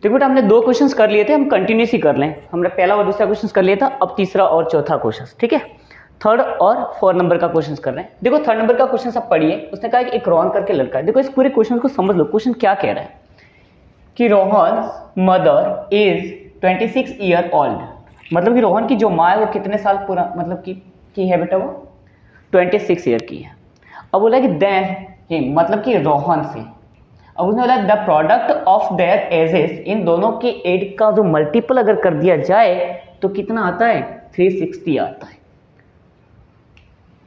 देखो बेटा हमने 2 क्वेश्चंस कर लिए थे, हम कंटिन्यूस ही कर लें। हमने पहला और दूसरा क्वेश्चन कर लिया था, अब तीसरा और चौथा क्वेश्चन, ठीक है। थर्ड और 4 नंबर का क्वेश्चन कर रहे हैं। देखो थर्ड नंबर का क्वेश्चन सब पढ़िए। उसने कहा कि एक रोहन करके लड़का है। देखो इस पूरे क्वेश्चन को समझ लो, क्वेश्चन क्या कह रहा है कि Rohan mother is 26 year old, मतलब कि रोहन की जो माँ है वो कितने साल पूरा मतलब की है बेटा, वो 26 ईयर की है। अब बोला कि देन हिम, मतलब कि रोहन से। अब उसने बोला the product of their ages, इन दोनों के एज का जो मल्टीपल अगर कर दिया जाए तो कितना आता है, 360 आता है।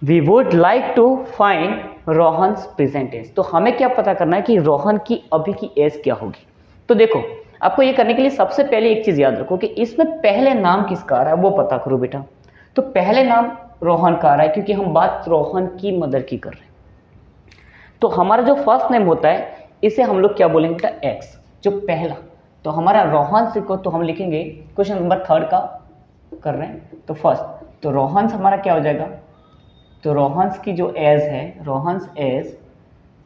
We would like to find Rohan's present age, तो हमें क्या पता करना है कि रोहन की अभी की एज क्या होगी। तो देखो आपको ये करने के लिए सबसे पहले एक चीज याद रखो कि इसमें पहले नाम किसका आ रहा है वो पता करो बेटा। तो पहले नाम रोहन का आ रहा है क्योंकि हम बात रोहन की मदर की कर रहे हैं। तो हमारा जो फर्स्ट नेम होता है इसे हम लोग क्या बोलेंगे बेटा, एक्स, जो पहला। तो हमारा रोहन से को तो हम लिखेंगे, क्वेश्चन नंबर 3 का कर रहे हैं तो फर्स्ट, तो रोहन्स हमारा क्या हो जाएगा, तो रोहन्स की जो एज है, रोहन्स एज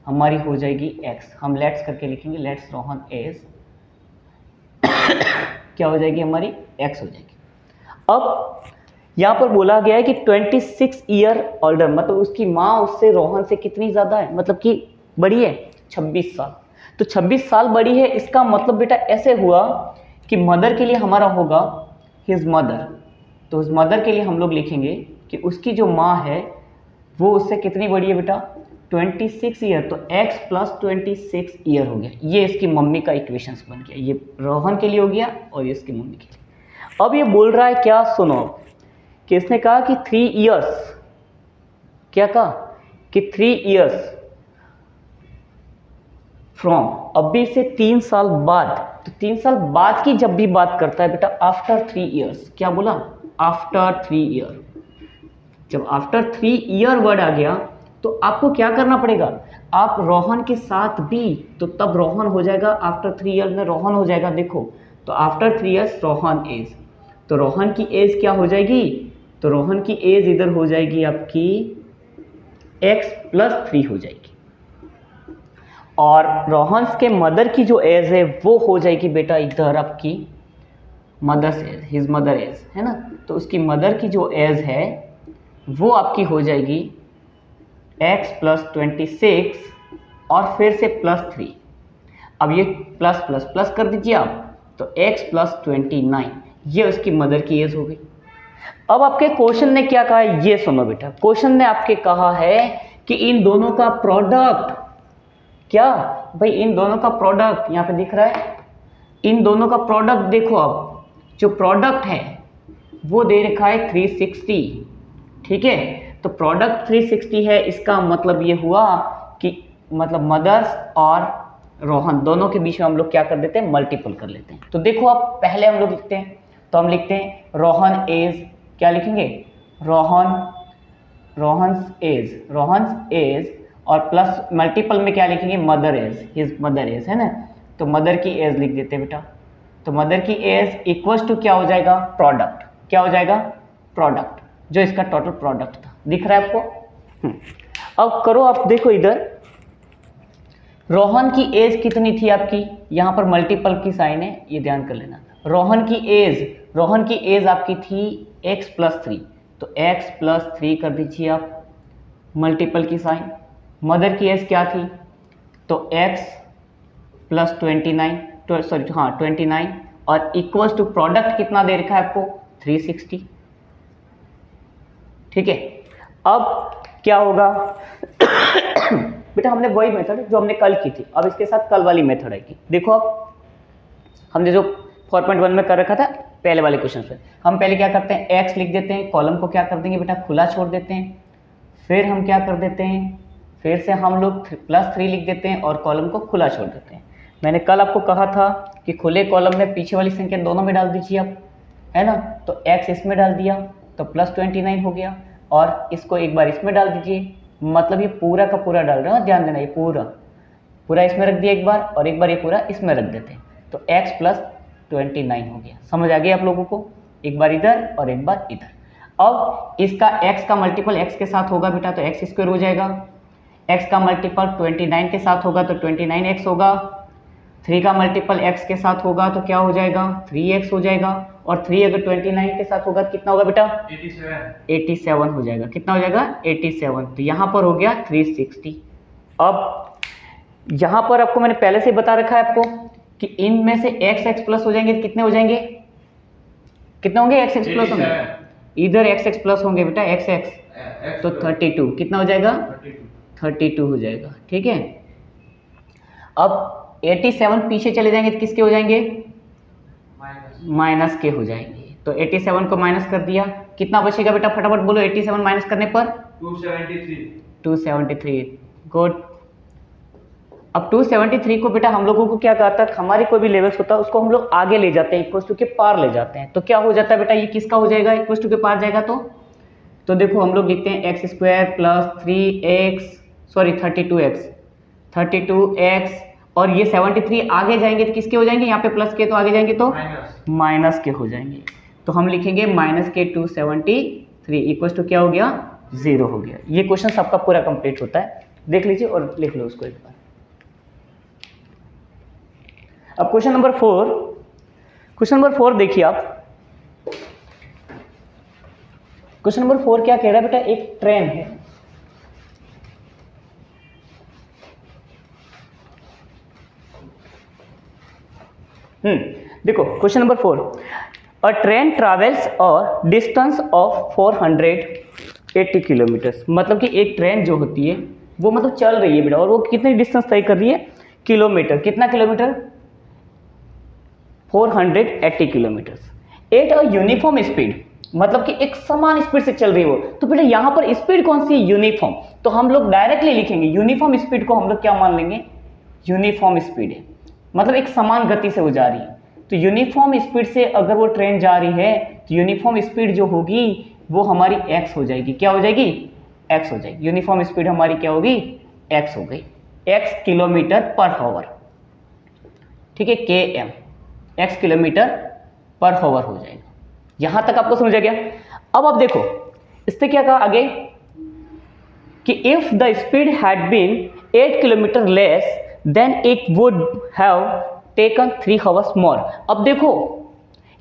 हमारी हो जाएगी एक्स। हम लेट्स करके लिखेंगे, लेट्स रोहन एज क्या हो जाएगी हमारी, एक्स हो जाएगी। अब यहाँ पर बोला गया है कि 26 ईयर ओल्डर, मतलब उसकी माँ उससे रोहन से कितनी ज़्यादा है, मतलब कि बड़ी है 26 साल। तो 26 साल बड़ी है, इसका मतलब बेटा ऐसे हुआ कि मदर के लिए हमारा होगा हिज मदर। तो उस मदर के लिए हम लोग लिखेंगे कि उसकी जो माँ है वो उससे कितनी बड़ी है बेटा, 26 ईयर। तो x प्लस 26 ईयर हो गया, ये इसकी मम्मी का इक्वेशन बन गया। ये रोहन के लिए हो गया और ये इसकी मम्मी के लिए। अब ये बोल रहा है क्या, सुनो कि इसने कहा कि 3 इयर्स, क्या कहा कि 3 इयर्स फ्रॉम, अभी से 3 साल बाद। तो 3 साल बाद की जब भी बात करता है बेटा, आफ्टर 3 इयर्स, क्या बोला, आफ्टर 3 ईयर। जब आफ्टर 3 ईयर वर्ड आ गया तो आपको क्या करना पड़ेगा, आप रोहन के साथ भी, तो तब रोहन हो जाएगा, आफ्टर 3 ईयर में रोहन हो जाएगा। देखो तो आफ्टर 3 इयर्स रोहन एज, तो रोहन की एज क्या हो जाएगी, तो रोहन की एज इधर हो जाएगी आपकी x प्लस 3 हो जाएगी, और रोहन के मदर की जो एज है वो हो जाएगी बेटा इधर आपकी mother's age, his mother age है ना। तो उसकी मदर की जो एज है वो आपकी हो जाएगी x प्लस 26 और फिर से प्लस 3। अब ये प्लस प्लस प्लस कर दीजिए आप, तो x प्लस 29, ये उसकी मदर की एज हो गई। अब आपके क्वेश्चन ने क्या कहा है ये सुनो बेटा। क्वेश्चन ने आपके कहा है कि इन दोनों का प्रोडक्ट, क्या भाई, इन दोनों का प्रोडक्ट यहां पे दिख रहा है, इन दोनों का प्रोडक्ट देखो। अब जो प्रोडक्ट है वो दे रखा है 360, ठीक है। तो प्रोडक्ट 360 है, इसका मतलब ये हुआ कि मतलब मदर्स और रोहन दोनों के बीच में हम लोग क्या कर देते हैं, मल्टीपल कर लेते हैं। तो देखो अब पहले हम लोग लिखते हैं, तो हम लिखते हैं रोहन एज, क्या लिखेंगे, रोहन्स एज और प्लस मल्टीपल में क्या लिखेंगे, mother age, his mother age है ना। तो मदर की एज लिख देते हैं बेटा। तो मदर की एज इक्वल्स टू क्या हो जाएगा, प्रोडक्ट, क्या हो जाएगा, प्रोडक्ट, जो इसका टोटल प्रोडक्ट था। दिख रहा है आपको। अब करो आप देखो इधर, रोहन की एज कितनी थी आपकी, यहां पर मल्टीपल की साइन है, ये ध्यान कर लेना। रोहन की एज आपकी थी x प्लस 3, तो x प्लस 3 कर दीजिए आप, मल्टीपल की साइन। मदर की एज क्या थी, तो x प्लस 29, सॉरी हाँ 29, और इक्वल्स टू प्रोडक्ट कितना दे रखा है आपको, 360, ठीक है। अब क्या होगा बेटा, हमने वही मेथड जो हमने कल की थी, अब इसके साथ कल वाली मेथड आएगी। देखो अब हमने जो 4.1 में कर रखा था पहले वाले क्वेश्चन पे, हम पहले क्या करते हैं, x लिख देते हैं, कॉलम को क्या कर देंगे बेटा, खुला छोड़ देते हैं। फिर हम क्या कर देते हैं, फिर से हम लोग प्लस 3 लिख देते हैं और कॉलम को खुला छोड़ देते हैं। मैंने कल आपको कहा था कि खुले कॉलम में पीछे वाली संख्या दोनों में डाल दीजिए आप, है ना। तो x इसमें डाल दिया तो प्लस 29 हो गया, और इसको एक बार इसमें डाल दीजिए, मतलब ये पूरा का पूरा डाल रहे हो, ध्यान देना, ये पूरा इसमें रख दिया एक बार, और एक बार ये पूरा इसमें रख देते हैं, तो x प्लस 29 हो गया। समझ आ गया आप लोगों को, एक बार इधर और एक बार इधर। अब इसका x का मल्टीपल x के साथ होगा बेटा, तो x स्क्वायर हो जाएगा। x का मल्टीपल 29 के साथ होगा तो 29x होगा, 3 का मल्टीपल x के साथ होगा तो क्या हो जाएगा 3x हो जाएगा, और 3 अगर 29 के साथ होगा तो कितना होगा बेटा 87 हो जाएगा। कितना हो जाएगा 87। तो यहाँ पर हो गया 360। अब यहाँ पर आपको मैंने पहले से बता रखा है आपको कि इनमें से x प्लस हो जाएंगे तो कितने हो जाएंगे, कितने होंगे x प्लस होंगे, इधर x प्लस होंगे बेटा x तो 32 कितना हो जाएगा 32 हो जाएगा। ठीक है, अब 87 पीछे चले जाएंगे तो किसके हो जाएंगे माइनस के हो जाएंगे। तो 87 को माइनस कर दिया, कितना बचेगा बेटा फटाफट बोलो 87 माइनस करने पर 273। गुड। अब 273 को बेटा हम लोगों को क्या कहा था, हमारी कोई भी लेवल्स होता है उसको हम लोग आगे ले जाते हैं, इक्वल टू के पार ले जाते हैं। तो क्या हो जाता है बेटा ये किसका हो जाएगा इक्वल टू के पार जाएगा। तो देखो हम लोग लिखते हैं एक्स स्क्वायर प्लस 32x और ये 73 आगे जाएंगे तो किसके हो जाएंगे, यहाँ पे प्लस के तो आगे जाएंगे तो माइनस के हो जाएंगे। तो हम लिखेंगे माइनस के 273 इक्वल टू क्या हो गया 0 हो गया। ये क्वेश्चन सबका पूरा कंप्लीट होता है, देख लीजिए और लिख लो उसको एक बार। अब क्वेश्चन नंबर 4 देखिए आप। क्वेश्चन नंबर 4 क्या कह रहा है बेटा, एक ट्रेन है, देखो question number 4, a train travels a distance of 480 kilometres. मतलब कि एक ट्रेन जो होती है वो मतलब चल रही है बेटा, और वो कितनी डिस्टेंस तय कर रही है किलोमीटर, कितना kilometre 480 kilometres at a uniform speed, मतलब कि एक समान स्पीड से चल रही हो। तो बेटा यहाँ पर स्पीड कौन सी है यूनिफॉर्म, तो हम लोग डायरेक्टली लिखेंगे यूनिफॉर्म स्पीड को हम लोग क्या मान लेंगे यूनिफॉर्म स्पीड है, मतलब एक समान गति से वो जा रही है। तो यूनिफॉर्म स्पीड से अगर वो ट्रेन जा रही है तो यूनिफॉर्म स्पीड जो होगी वो हमारी x हो जाएगी, क्या हो जाएगी x हो जाएगी। यूनिफॉर्म स्पीड हमारी क्या होगी x हो गई, x किलोमीटर पर आवर, ठीक है km, x kilometre per hour हो जाएगा। यहां तक आपको समझ आ गया। अब आप देखो इससे क्या कहा आगे कि if the speed had been 8 kilometre less than it would have taken 3 hours more. अब देखो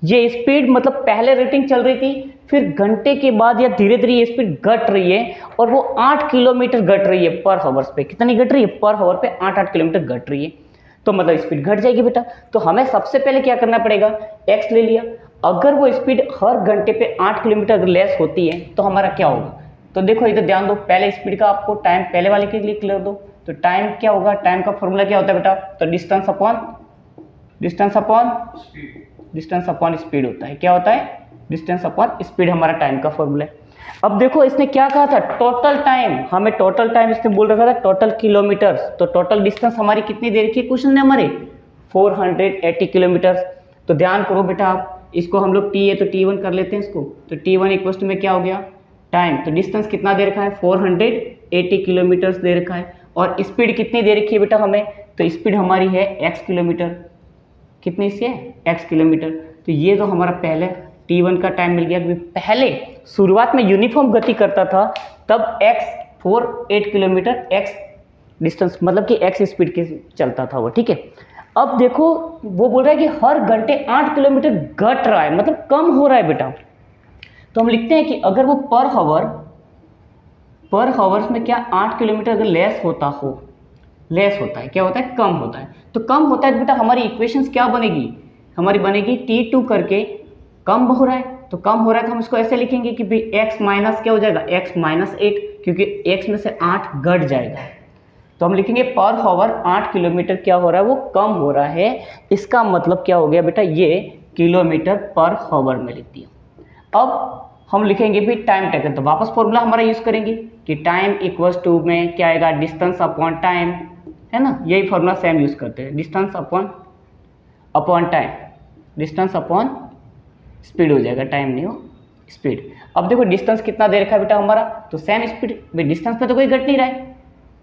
ये स्पीड मतलब पहले रेटिंग चल रही थी, फिर घंटे के बाद या धीरे धीरे ये स्पीड घट रही है और वो 8 किलोमीटर घट रही है पर आवर्स पे। कितनी घट रही है पर आवर पे 8 किलोमीटर घट रही है, तो मतलब स्पीड घट जाएगी बेटा। तो हमें सबसे पहले क्या करना पड़ेगा, x ले लिया, अगर वो स्पीड हर घंटे पे 8 किलोमीटर अगर लेस होती है तो हमारा क्या होगा। तो देखो इधर ध्यान दो, पहले स्पीड का आपको टाइम पहले वाले के लिए क्लियर दो। तो टाइम क्या होगा, टाइम का फॉर्मूला क्या होता है बेटा, तो डिस्टेंस अपॉन स्पीड होता है। क्या होता है डिस्टेंस अपॉन स्पीड हमारा टाइम का फॉर्मूला है। अब देखो इसने क्या कहा था टोटल टाइम, हमें टोटल टाइम इसने बोल रखा था टोटल किलोमीटर। तो टोटल डिस्टेंस हमारी कितनी दे रखी है क्वेश्चन ने हमारे 480 किलोमीटर। तो ध्यान करो बेटा आप, इसको हम लोग t है तो t1 कर लेते हैं इसको। तो t1 इक्वल टू में क्या हो गया टाइम, तो डिस्टेंस कितना दे रखा है 480 किलोमीटर दे रखा है, और स्पीड कितनी दे रखी है बेटा हमें, तो स्पीड हमारी है x किलोमीटर, कितनी सी है x किलोमीटर। तो ये तो हमारा पहले t1 का टाइम मिल गया, क्योंकि पहले शुरुआत में यूनिफॉर्म गति करता था तब x 8 किलोमीटर x डिस्टेंस मतलब कि x स्पीड के चलता था वो, ठीक है। अब देखो वो बोल रहा है कि हर घंटे 8 किलोमीटर घट रहा है, मतलब कम हो रहा है बेटा। तो हम लिखते हैं कि अगर वो पर हावर्स में क्या 8 किलोमीटर अगर लेस होता है, क्या होता है कम होता है। तो कम होता है तो बेटा हमारी इक्वेशंस क्या बनेगी, हमारी बनेगी t2 करके कम हो रहा है, तो कम हो रहा है तो हम इसको ऐसे लिखेंगे कि भाई x माइनस क्या हो जाएगा x माइनस 8, क्योंकि x में से 8 घट जाएगा। तो हम लिखेंगे पर हावर 8 किलोमीटर क्या हो रहा है वो कम हो रहा है। इसका मतलब क्या हो गया बेटा, ये किलोमीटर पर हावर में लिख दिया। अब हम लिखेंगे भी टाइम टेकन, तो वापस फॉर्मूला हमारा यूज करेंगे कि टाइम इक्वल्स टू में क्या आएगा डिस्टेंस अपॉन टाइम, है ना, यही फॉर्मूला सेम यूज करते हैं, distance upon time, distance upon speed हो जाएगा, टाइम नहीं हो स्पीड। अब देखो डिस्टेंस कितना दे रखा है बेटा हमारा, तो सेम स्पीड, भाई डिस्टेंस पे तो कोई घट नहीं रहा है,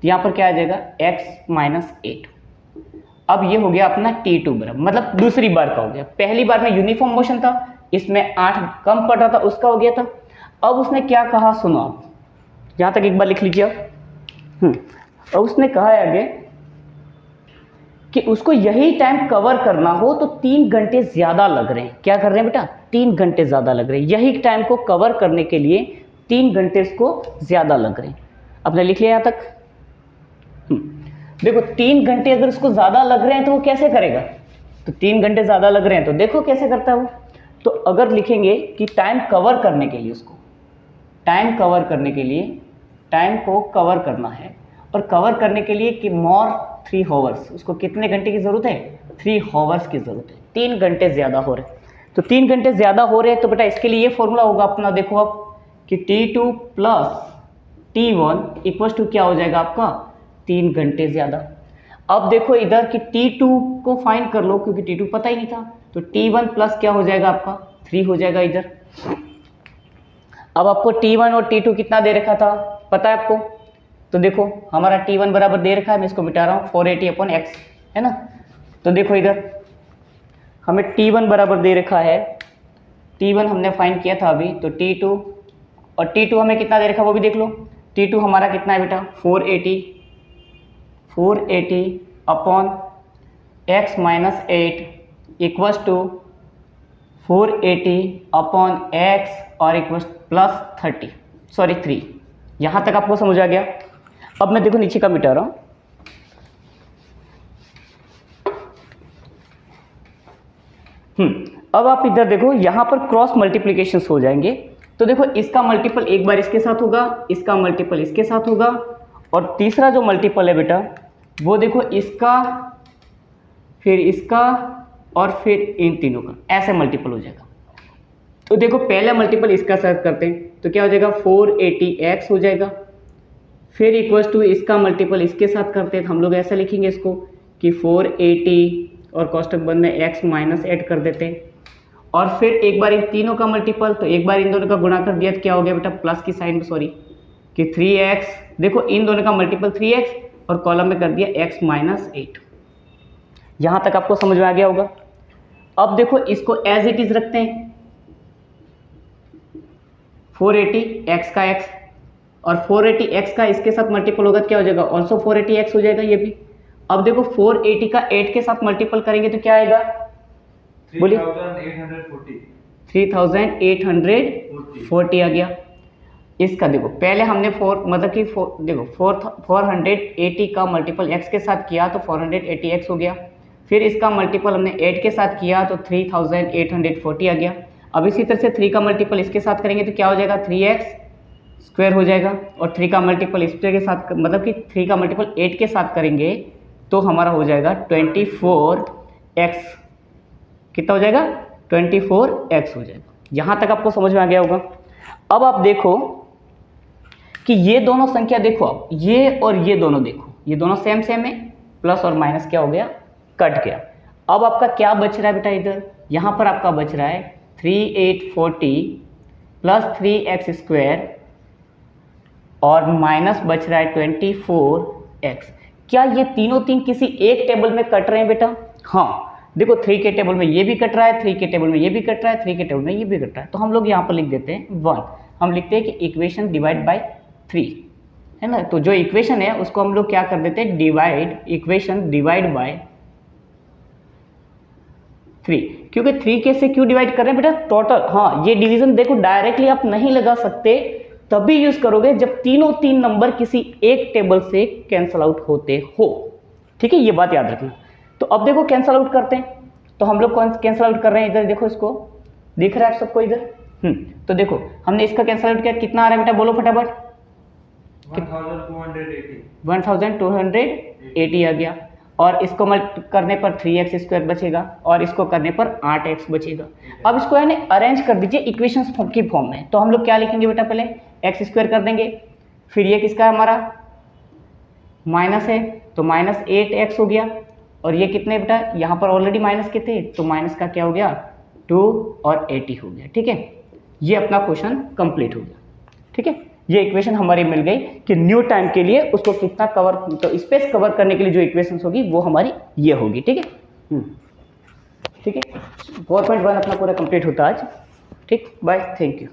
तो यहाँ पर क्या आ जाएगा x माइनस 8। अब ये हो गया अपना t2 बराबर, मतलब दूसरी बार का हो गया। पहली बार में यूनिफॉर्म मोशन था, इसमें 8 कम पड़ रहा था, उसका हो गया था। अब उसने क्या कहा सुनो आप, यहाँ तक एक बार लिख लीजिए आप। अब उसने कहा है आगे कि उसको यही टाइम कवर करना हो तो 3 घंटे ज़्यादा लग रहे हैं। क्या कर रहे हैं बेटा? 3 घंटे ज़्यादा लग रहे हैं। यही टाइम को कवर करने के लिए 3 घंटे इसको ज़्यादा लग रहे हैं। आपने लिख लिया यहाँ तक? देखो 3 घंटे अगर इसको ज़्यादा लग रहे हैं तो वो कैसे करेगा? तो 3 घंटे ज़्यादा लग रहे हैं तो देखो कैसे करता है वो। तो अगर लिखेंगे कि टाइम कवर करने के लिए, उसको टाइम कवर करने के लिए, टाइम को कवर करना है और कवर करने के लिए कि मोर 3 हॉवर्स, उसको कितने घंटे की ज़रूरत है? 3 हॉवर्स की ज़रूरत है। 3 घंटे ज़्यादा हो रहे हैं। तो 3 घंटे ज़्यादा हो रहे हैं तो बेटा इसके लिए ये फॉर्मूला होगा अपना, देखो आप कि T2 plus T1 equals to क्या हो जाएगा आपका? 3 घंटे ज़्यादा। अब देखो इधर कि T2 को फाइंड कर लो क्योंकि T2 पता ही नहीं था, तो T1 प्लस क्या हो जाएगा आपका? 3 हो जाएगा इधर। अब आपको T1 और T2 कितना दे रखा था पता है आपको? तो देखो हमारा T1 बराबर दे रखा है, मैं इसको मिटा रहा हूँ, 480/x है ना। तो देखो इधर हमें T1 बराबर दे रखा है, T1 हमने फाइंड किया था अभी, तो T2 और T2 हमें कितना दे रखा है वो भी देख लो। T2 हमारा कितना है बेटा? 480/x minus 8 equals to 480/x और इक्वल्स प्लस 3। यहाँ तक आपको समझ आ गया? अब मैं देखो नीचे का मिटा रहा हूँ। अब आप इधर देखो यहाँ पर क्रॉस मल्टीप्लिकेशन हो जाएंगे। तो देखो इसका मल्टीपल एक बार इसके साथ होगा, इसका मल्टीपल इसके साथ होगा, और तीसरा जो मल्टीपल है बेटा वो देखो इसका, फिर इसका और फिर इन तीनों का, ऐसे मल्टीपल हो जाएगा। तो देखो पहला मल्टीपल इसका साथ करते हैं तो क्या हो जाएगा? 480x हो जाएगा। फिर इक्वल्स टू इसका मल्टीपल इसके साथ करते हैं तो हम लोग ऐसा लिखेंगे इसको कि 480 और कोष्टक बंद में x माइनस 8 कर देते हैं, और फिर एक बार इन तीनों का मल्टीपल, तो एक बार इन दोनों का गुणा कर दिया तो क्या हो गया बेटा? प्लस की साइन में, सॉरी, कि 3x, देखो इन दोनों का मल्टीपल 3x और कॉलम में कर दिया x माइनस 8। यहाँ तक आपको समझ में आ गया होगा। अब देखो इसको एज इट इज रखते हैं, 480x का x और 480x का इसके साथ मल्टीपल होगा तो क्या हो जाएगा? ऑल्सो 480x हो जाएगा ये भी। अब देखो 480 का 8 के साथ मल्टीपल करेंगे तो क्या आएगा? बोलिए। 3840 आ गया। इसका देखो पहले हमने देखो 480 का मल्टीपल x के साथ किया तो 480x हो गया। फिर इसका मल्टीपल हमने 8 के साथ किया तो 3840 आ गया। अब इसी तरह से 3 का मल्टीपल इसके साथ करेंगे तो क्या हो जाएगा? 3x स्क्वायर हो जाएगा, और 3 का मल्टीपल इस के साथ, मतलब कि 3 का मल्टीपल 8 के साथ करेंगे तो हमारा हो जाएगा 24x। कितना हो जाएगा? 24x हो जाएगा। यहाँ तक आपको समझ में आ गया होगा। अब आप देखो कि ये दोनों संख्या देखो, आप ये और ये दोनों देखो, ये दोनों सेम सेम है, प्लस और माइनस क्या हो गया? कट गया। अब आपका क्या बच रहा है बेटा? इधर यहाँ पर आपका बच रहा है 3840 प्लस 3x स्क्वायर और माइनस बच रहा है 24x। क्या ये तीनों तीन किसी एक टेबल में कट रहे हैं बेटा? हाँ, देखो 3 के टेबल में ये भी कट रहा है, 3 के टेबल में ये भी कट रहा है, 3 के टेबल में ये भी कट रहा है। तो हम लोग यहाँ पर लिख देते हैं 1। हम लिखते हैं कि इक्वेशन डिवाइड बाय 3 है ना। तो जो इक्वेशन है उसको हम लोग क्या कर देते हैं? Equation divide by 3। क्योंकि 3 के से क्यों डिवाइड कर रहे हैं बेटा? टोटल। हाँ, ये डिवीजन देखो डायरेक्टली आप नहीं लगा सकते, तभी यूज करोगे जब तीनों तीन नंबर किसी एक टेबल से कैंसल आउट होते हो। ठीक है, ये बात याद रखना। तो अब देखो कैंसल आउट करते हैं, तो हम लोग कौन कैंसल आउट कर रहे हैं? इधर देखो, इसको दिख रहा है आप सबको इधर? तो देखो हमने इसका कैंसल आउट किया, कितना आ रहा है बेटा? बोलो फटाफट। 1280 आ गया, और इसको करने पर 3x स्क्वायर बचेगा और इसको करने पर 8x बचेगा। अब इसको यानी अरेंज कर दीजिए इक्वेशंस की फॉर्म में। तो हम लोग क्या लिखेंगे बेटा? पहले x स्क्वायर कर देंगे, फिर ये किसका है? हमारा माइनस है तो माइनस 8x हो गया, और ये कितने बेटा? यहाँ पर ऑलरेडी माइनस के थे तो माइनस का क्या हो गया? 2 और 80 हो गया। ठीक है, ये अपना क्वेश्चन कंप्लीट हो गया। ठीक है, ये इक्वेशन हमारी मिल गई कि न्यू टाइम के लिए उसको कितना कवर, तो स्पेस कवर करने के लिए जो इक्वेशंस होगी वो हमारी ये होगी। ठीक है, ठीक है, 4.1 अपना पूरा कंप्लीट होता है आज। ठीक, बाय, थैंक यू।